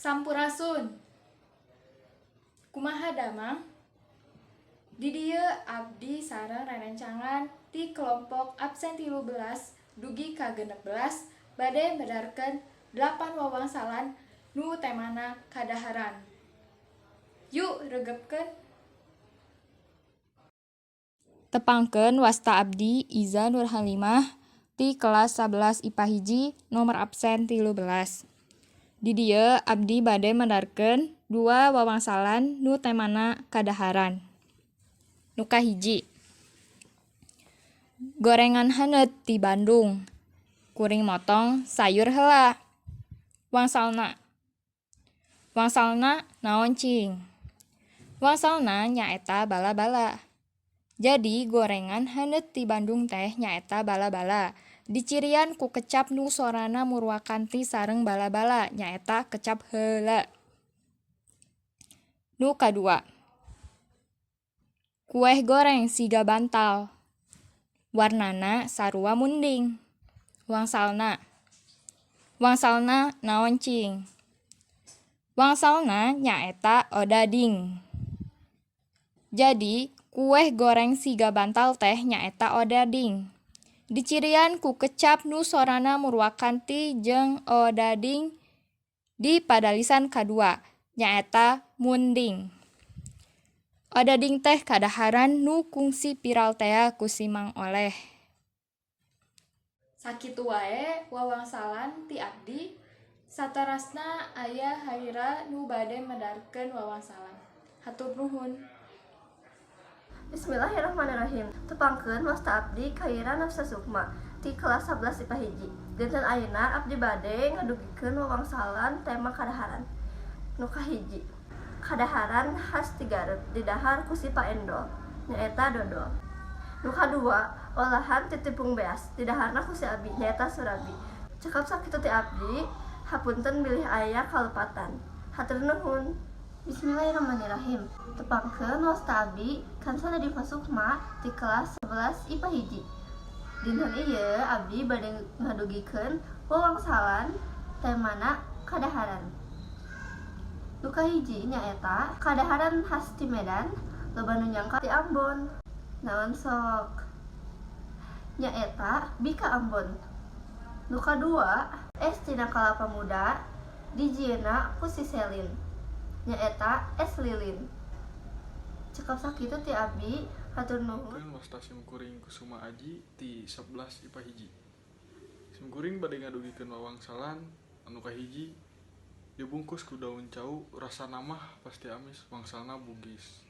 Sampurasun. Kumaha damang? Di dieu abdi sareng rerencangan ti kelompok absen 13 dugi ka 16 bade medarkeun 8 wawangsalan nu temana kadaharan. Yuk regepkeun. Tepangkeun wasta abdi Iza Nurhalimah ti kelas 11 IPA hiji nomor absen 13. Di dieu abdi bade medarkeun 2 wawangsalan nu temana kadaharan. Nu kahiji, gorengan haneut ti Bandung. Kuring motong sayur heula. Wangsalna. Wangsalna naon cing? Wangsalna nyaeta bala-bala. Jadi gorengan haneut ti Bandung teh nyaeta bala-bala. Dicirian ku kecap nu sorana murwakan ti sareng bala-bala nyaeta kecap heula. Nu kadua, kueh goreng siga bantal. Warnana sarua munding. Wangsalna. Wangsalna naon cing? Wangsalna nyaeta odading. Jadi kueh goreng siga bantal teh nyaeta odading. Dicirian ku kecap nu sorana murwakan ti jeung odading di padalisan kadua nyaeta munding. Odading teh kadaharan nu kungsi piraltea ku si Mang Oleh. Sakitu wae wawangsalan ti abdi. Saterasna aya haira nu bade medarkeun wawangsalan. Hatur nuhun. Bismillahirrahmanirrahim. Tepangkeun wasta abdi Khaira Nafsa Sukma ti kelas 11 IPA hiji. Dinten ayeuna abdi bade ngadugikeun wawangsalan tema kadaharan. Nu kahiji, kadaharan khas ti Garut didahar ku si Pak Endol nyaeta dodol. Nu kadua, olahan ti tepung beas didaharna ku si Abi nyaeta surabi. Cekap sakitu ti abdi, hapunten bilih aya kalepatan. Hatur nuhun. Bismillahirrahmanirrahim. Tepangkeun wasta abdi Kansana Diva Sukma ti kelas 11 IPA hiji. Dinten ieu abdi bade ngadugikeun wawangsalan temana kadaharan. Nu kahiji nyaeta kadaharan khas ti Medan, loba nu nyangka ti Ambon. Naon sok? Nyaeta bika Ambon. Nu kadua es tina kalapa muda dijieunna ku si Selin. Nyaeta es lilin. Cekap sakitu ti abdi, hatur nuhun. Keun wasta simkuring Kusuma Aji ti 11 IPA hiji. Simkuring bade ngadugikeun wawangsalan anu kahiji dibungkus ku daun cau rasana mah pasti amis wangsalna bugis.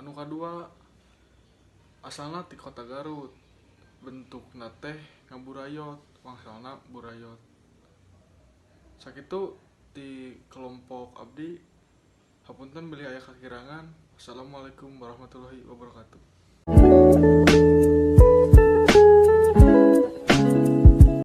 Anu kadua asalna ti kota Garut. Bentukna teh ngaburayot wangsalna burayot. Sakitu ti kelompok abdi hapunten bilih aya kakirangan. Wassalamualaikum warahmatullahi wabarakatuh.